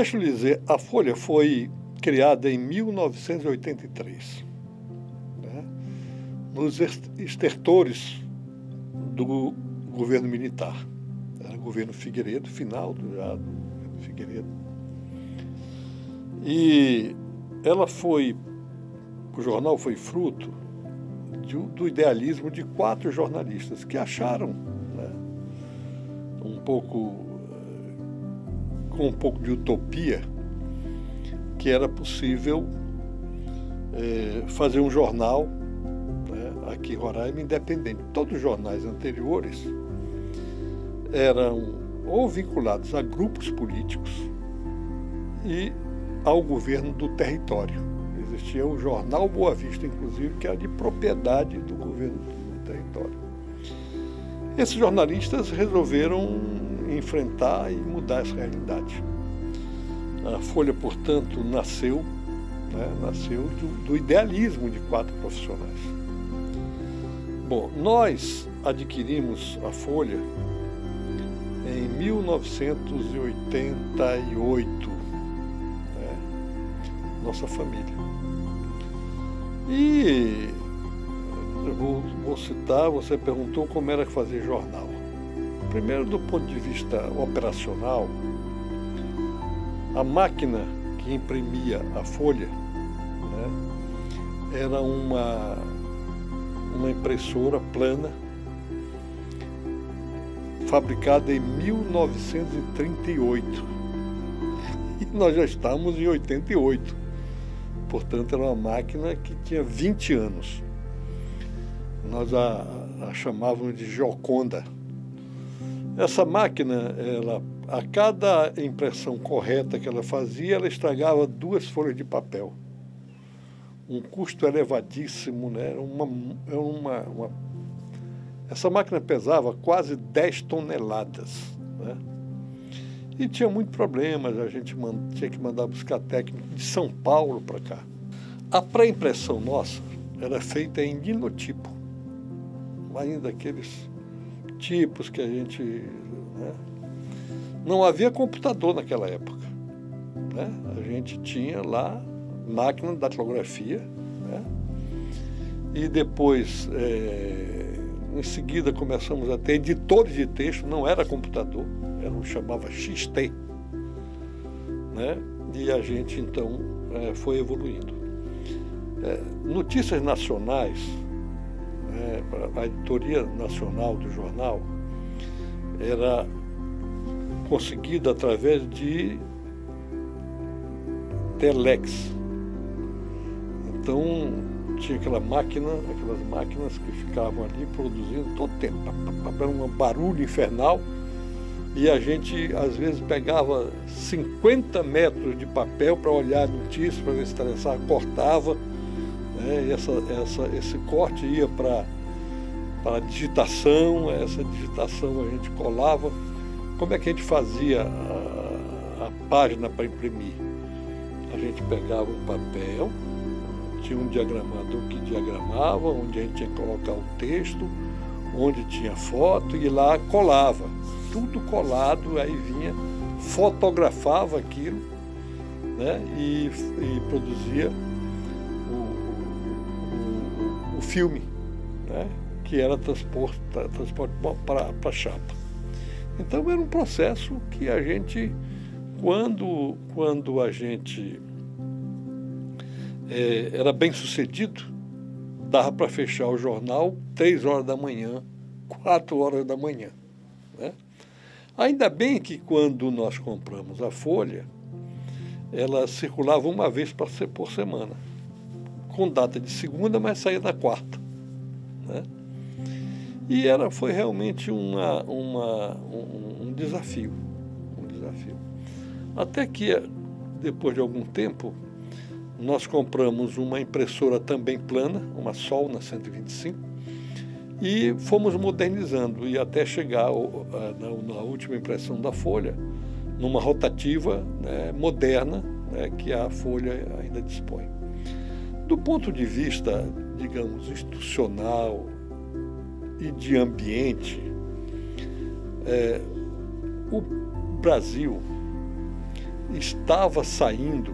Deixa eu lhe dizer, a Folha foi criada em 1983, né, nos estertores do governo militar. Era o governo Figueiredo, final do Figueiredo. E o jornal foi fruto do idealismo de 4 jornalistas que acharam, né, com um pouco de utopia, que era possível fazer um jornal, né, aqui em Roraima, independente. Todos os jornais anteriores eram ou vinculados a grupos políticos e ao governo do território. Existia o jornal Boa Vista, inclusive, que era de propriedade do governo do território. Esses jornalistas resolveram enfrentar e mudar essa realidade. A Folha, portanto, nasceu do idealismo de 4 profissionais. Bom, nós adquirimos a Folha em 1988, né, nossa família. E eu vou citar, você perguntou como era fazer jornal. Primeiro, do ponto de vista operacional, a máquina que imprimia a folha, né, era uma impressora plana, fabricada em 1938. E nós já estamos em 88. Portanto, era uma máquina que tinha 20 anos. Nós a chamávamos de Gioconda. Essa máquina, a cada impressão correta que ela fazia, ela estragava 2 folhas de papel. Um custo elevadíssimo, né? Essa máquina pesava quase 10 toneladas, né? E tinha muitos problemas, a gente tinha que mandar buscar técnico de São Paulo para cá. A pré-impressão nossa era feita em linotipo, ainda aqueles tipos que a gente... né? Não havia computador naquela época, né? A gente tinha lá máquina de datilografia, né? E depois, em seguida, começamos a ter editores de texto, não era computador, chamava XT, né? E a gente, então, foi evoluindo. Notícias nacionais, a editoria nacional do jornal, era conseguida através de telex. Então, tinha aquelas máquinas que ficavam ali produzindo todo tempo, era um barulho infernal, e a gente, às vezes, pegava 50 metros de papel para olhar a notícia, para ver se interessava, cortava, né? E esse corte ia para a digitação, essa digitação a gente colava. Como é que a gente fazia a página para imprimir? A gente pegava um papel, tinha um diagramador que diagramava, onde a gente tinha que colocar o texto, onde tinha foto, e lá colava. Tudo colado, aí vinha, fotografava aquilo, né, e produzia o filme, né, que era transporte para a chapa. Então era um processo que a gente, quando a gente era bem sucedido, dava para fechar o jornal 3 horas da manhã, 4 horas da manhã, né? Ainda bem que quando nós compramos a Folha, ela circulava uma vez por semana, com data de segunda, mas saía na quarta, né? E foi realmente um desafio, Até que, depois de algum tempo, nós compramos uma impressora também plana, uma Solna 125, e fomos modernizando, e até chegar na última impressão da Folha, numa rotativa, né, moderna, né, que a Folha ainda dispõe. Do ponto de vista, digamos, institucional e de ambiente, o Brasil estava saindo,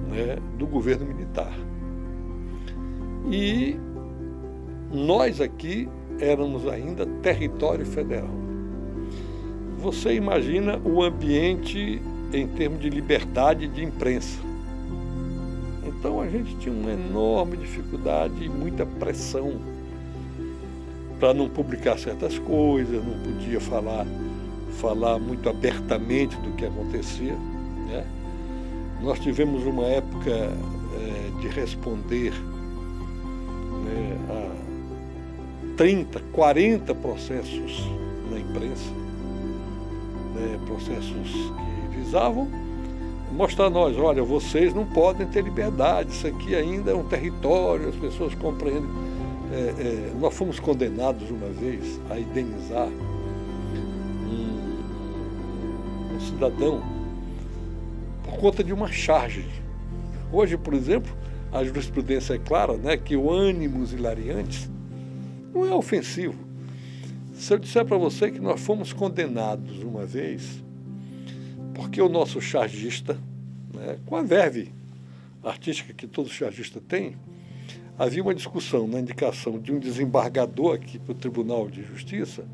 né, do governo militar. E nós aqui éramos ainda território federal. Você imagina o ambiente em termos de liberdade de imprensa. Então a gente tinha uma enorme dificuldade e muita pressão para não publicar certas coisas, não podia falar muito abertamente do que acontecia, né? Nós tivemos uma época de responder, né, a 30, 40 processos na imprensa, né, processos que visavam mostrar a nós, olha, vocês não podem ter liberdade, isso aqui ainda é um território, as pessoas compreendem. Nós fomos condenados uma vez a indenizar um cidadão por conta de uma charge. Hoje, por exemplo, a jurisprudência é clara, né, que o ânimos hilariantes não é ofensivo. Se eu disser para você que nós fomos condenados uma vez porque o nosso chargista, né, com a verve artística que todo chargista tem, havia uma discussão na indicação de um desembargador aqui para o Tribunal de Justiça,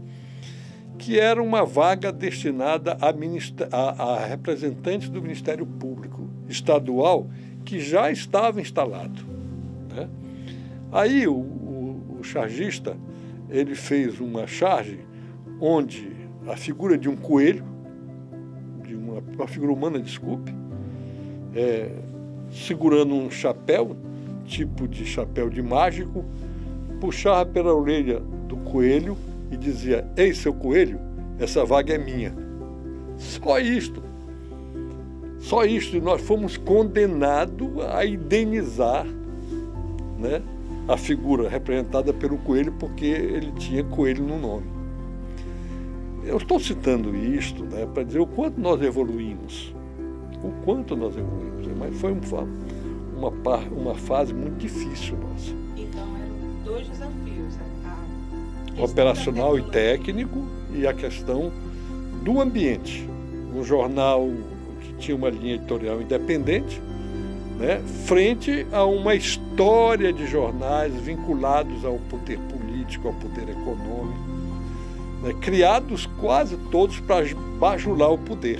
que era uma vaga destinada a representantes do Ministério Público Estadual que já estava instalado, né? Aí o chargista, ele fez uma charge onde a figura de um coelho, de uma figura humana, desculpe, segurando um chapéu, tipo de chapéu de mágico, puxava pela orelha do coelho e dizia: ei, seu coelho, essa vaga é minha. Só isto. Só isto. E nós fomos condenados a indenizar, né, a figura representada pelo coelho, porque ele tinha coelho no nome. Eu estou citando isto, né, para dizer o quanto nós evoluímos. O quanto nós evoluímos. Mas foi uma fase muito difícil nossa. Então eram dois desafios, operacional e técnico, e a questão do ambiente. Um jornal que tinha uma linha editorial independente, né, frente a uma história de jornais vinculados ao poder político, ao poder econômico, né, criados quase todos para bajular o poder,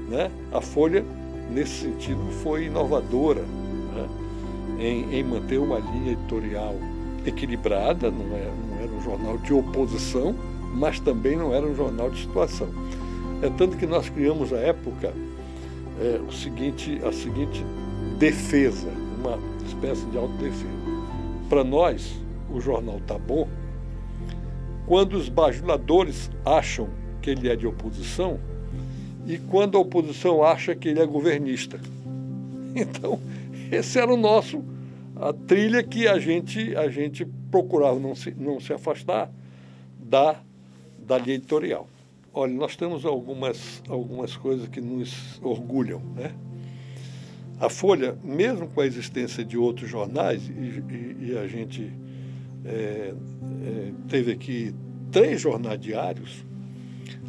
né? A Folha, nesse sentido, foi inovadora, né, em manter uma linha editorial equilibrada. Não era um jornal de oposição, mas também não era um jornal de situação. É tanto que nós criamos à época a seguinte defesa, uma espécie de autodefesa. Para nós, o jornal está bom quando os bajuladores acham que ele é de oposição e quando a oposição acha que ele é governista. Então, esse era a trilha que a gente procurava não se afastar da linha editorial. Olha, nós temos algumas coisas que nos orgulham, né? A Folha, mesmo com a existência de outros jornais, e a gente teve aqui 3 jornais diários,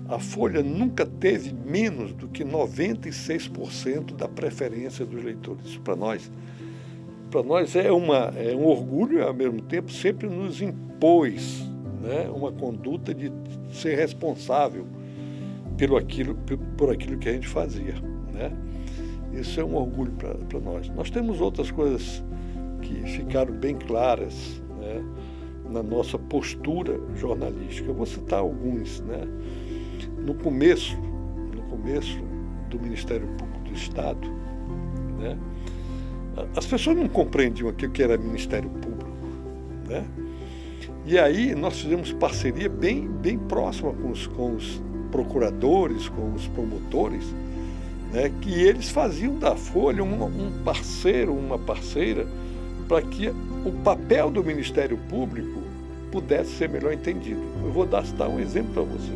a Folha nunca teve menos do que 96% da preferência dos leitores. Isso para nós é um orgulho e, ao mesmo tempo, sempre nos impôs, né, uma conduta de ser responsável por aquilo que a gente fazia, né? Isso é um orgulho para nós. Nós temos outras coisas que ficaram bem claras, né, na nossa postura jornalística. Eu vou citar alguns, né? No começo do Ministério Público do Estado, né, as pessoas não compreendiam o que era Ministério Público, né? E aí nós fizemos parceria bem próxima com os procuradores, com os promotores, né, que eles faziam da Folha um parceiro, uma parceira, para que o papel do Ministério Público pudesse ser melhor entendido. Eu vou citar um exemplo para você.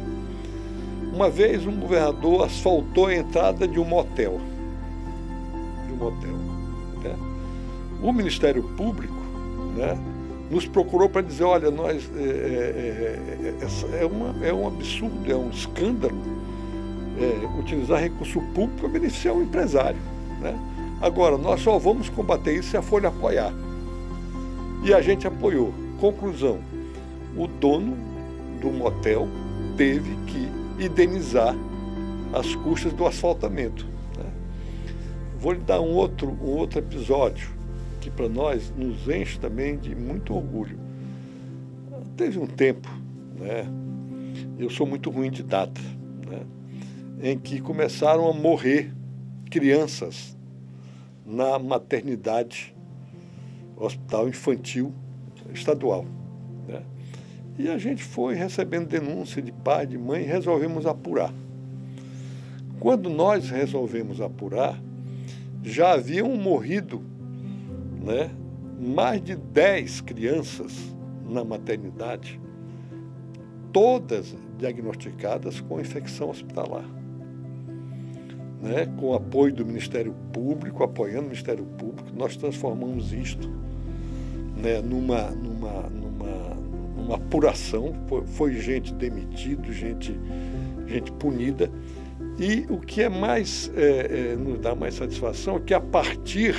Uma vez um governador asfaltou a entrada de um motel. Né? O Ministério Público, né, nos procurou para dizer: olha, nós é um absurdo, é um escândalo utilizar recurso público para beneficiar o empresário, né? Agora, nós só vamos combater isso se a Folha apoiar. E a gente apoiou. Conclusão, o dono do motel teve que indenizar as custas do asfaltamento, né? Vou lhe dar um outro episódio que para nós nos enche também de muito orgulho. Teve um tempo, né, eu sou muito ruim de data, né, em que começaram a morrer crianças na maternidade, hospital infantil estadual, né? E a gente foi recebendo denúncia de pai, de mãe, e resolvemos apurar. Quando nós resolvemos apurar, já haviam morrido, né, mais de 10 crianças na maternidade, todas diagnosticadas com infecção hospitalar, né, com apoio do Ministério Público, apoiando o Ministério Público, nós transformamos isto, né, numa apuração, foi gente demitida, gente punida, e o que é mais, nos dá mais satisfação é que a partir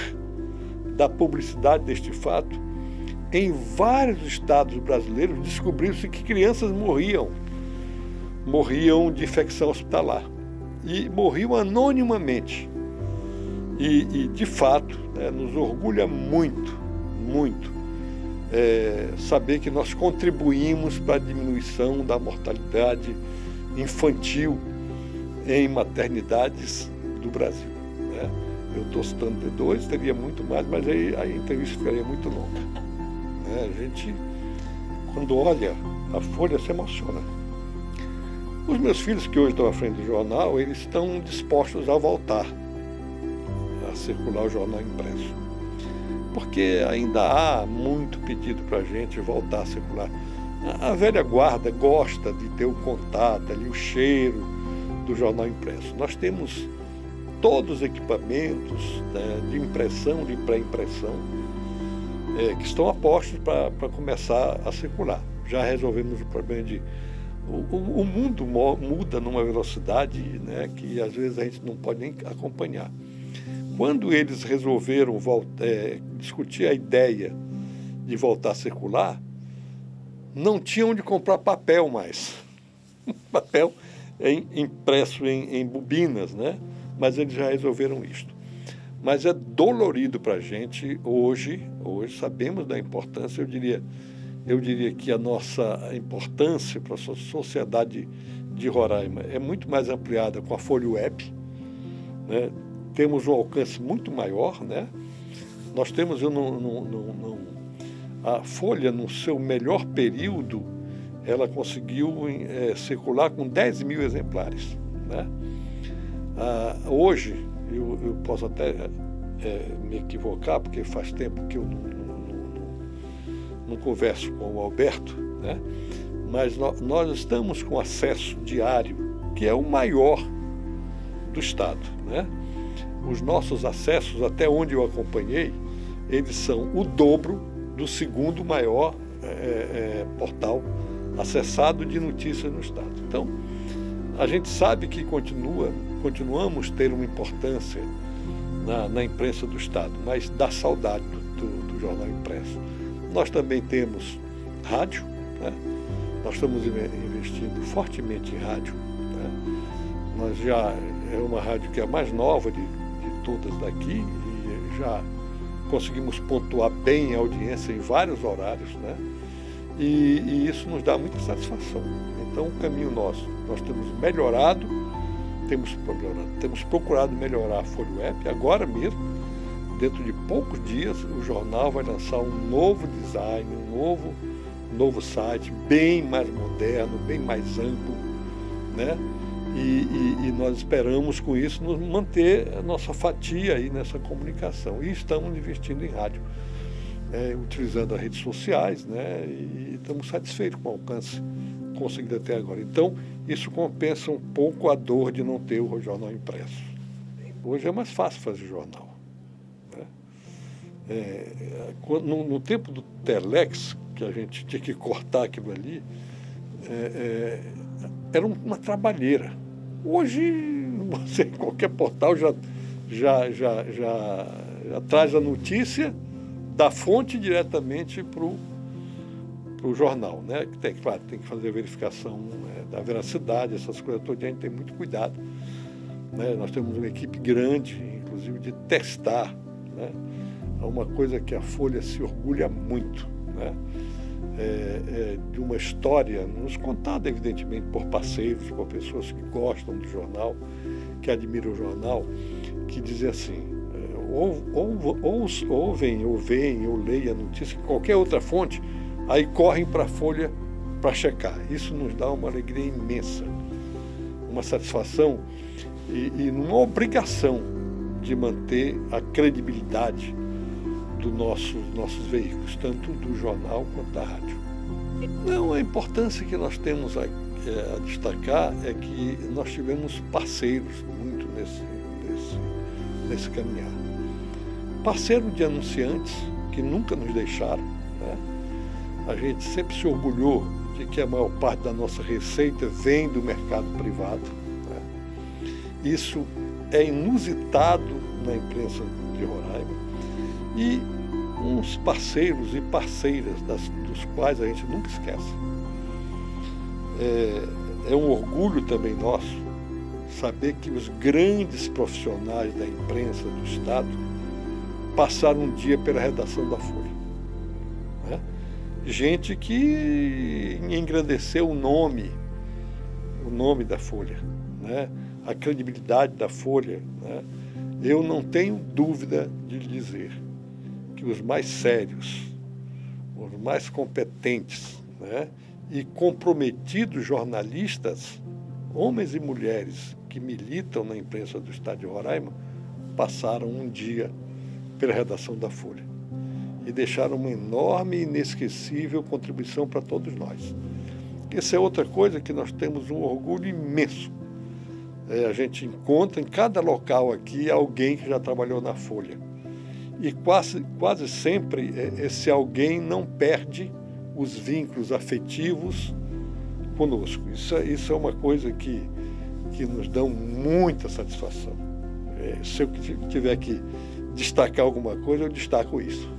da publicidade deste fato, em vários estados brasileiros descobriu-se que crianças morriam de infecção hospitalar e morriam anonimamente. E de fato, né, nos orgulha muito saber que nós contribuímos para a diminuição da mortalidade infantil em maternidades do Brasil, né? Eu estou citando dois, teria muito mais, mas aí a entrevista ficaria muito longa, né? A gente, quando olha a Folha, se emociona. Os meus filhos, que hoje estão à frente do jornal, eles estão dispostos a voltar a circular o jornal impresso, porque ainda há muito pedido para a gente voltar a circular. A velha guarda gosta de ter o contato ali, o cheiro do jornal impresso. Nós temos todos os equipamentos, né, de impressão, de pré-impressão, que estão a postos para começar a circular. Já resolvemos o problema de... O mundo muda numa velocidade, né, que às vezes a gente não pode nem acompanhar. Quando eles resolveram discutir a ideia de voltar a circular, não tinham onde comprar papel mais. Papel impresso em bobinas, né? Mas eles já resolveram isto. Mas é dolorido para a gente hoje sabemos da importância, eu diria que a nossa importância para a sociedade de Roraima é muito mais ampliada com a Folha Web, né? Temos um alcance muito maior, né? Nós temos a Folha, no seu melhor período, ela conseguiu circular com 10 mil exemplares, né? Hoje, eu posso até me equivocar, porque faz tempo que eu não converso com o Alberto, né? Mas nós estamos com acesso diário, que é o maior do Estado, né? Os nossos acessos, até onde eu acompanhei, eles são o dobro do segundo maior portal acessado de notícias no Estado. Então, a gente sabe que continuamos a ter uma importância na imprensa do Estado, mas dá saudade do jornal impresso. Nós também temos rádio, né? Nós estamos investindo fortemente em rádio, né? Nós já é uma rádio que é a mais nova de todas daqui e já conseguimos pontuar bem a audiência em vários horários, né? E isso nos dá muita satisfação. Então, o caminho nós temos melhorado, temos procurado melhorar a Folha Web. Agora mesmo, dentro de poucos dias, o jornal vai lançar um novo design, um novo site, bem mais moderno, bem mais amplo, né? E nós esperamos, com isso, nos manter a nossa fatia aí nessa comunicação. E estamos investindo em rádio, utilizando as redes sociais, né? E estamos satisfeitos com o alcance conseguido até agora. Então, isso compensa um pouco a dor de não ter o jornal impresso. Hoje é mais fácil fazer jornal, né? No tempo do Telex, que a gente tinha que cortar aquilo ali, era uma trabalheira. Hoje, você, qualquer portal já traz a notícia da fonte diretamente para o jornal, né? Claro, tem que fazer a verificação da veracidade, essas coisas todas, a gente tem muito cuidado, né? Nós temos uma equipe grande, inclusive, de testar, né? É uma coisa que a Folha se orgulha muito, né? De uma história nos contada, evidentemente, por parceiros, por pessoas que gostam do jornal, que admiram o jornal, que dizem assim, ouvem, ou veem, ou leem a notícia, qualquer outra fonte, aí correm para a Folha para checar. Isso nos dá uma alegria imensa, uma satisfação e uma obrigação de manter a credibilidade dos nossos veículos, tanto do jornal quanto da rádio. Não, a importância que nós temos a destacar é que nós tivemos parceiros muito nesse caminhar. Parceiro de anunciantes que nunca nos deixaram, né? A gente sempre se orgulhou de que a maior parte da nossa receita vem do mercado privado, né? Isso é inusitado na imprensa de Roraima. E uns parceiros e parceiras dos quais a gente nunca esquece. É um orgulho também nosso saber que os grandes profissionais da imprensa do Estado passaram um dia pela redação da Folha, né? Gente que engrandeceu o nome da Folha, né? A credibilidade da Folha, né? Eu não tenho dúvida de dizer que os mais sérios, os mais competentes, né, e comprometidos jornalistas, homens e mulheres que militam na imprensa do Estado de Roraima, passaram um dia pela redação da Folha e deixaram uma enorme e inesquecível contribuição para todos nós. Essa é outra coisa que nós temos um orgulho imenso. A gente encontra em cada local aqui alguém que já trabalhou na Folha. E quase sempre esse alguém não perde os vínculos afetivos conosco. Isso é uma coisa que nos dá muita satisfação. Se eu tiver que destacar alguma coisa, eu destaco isso.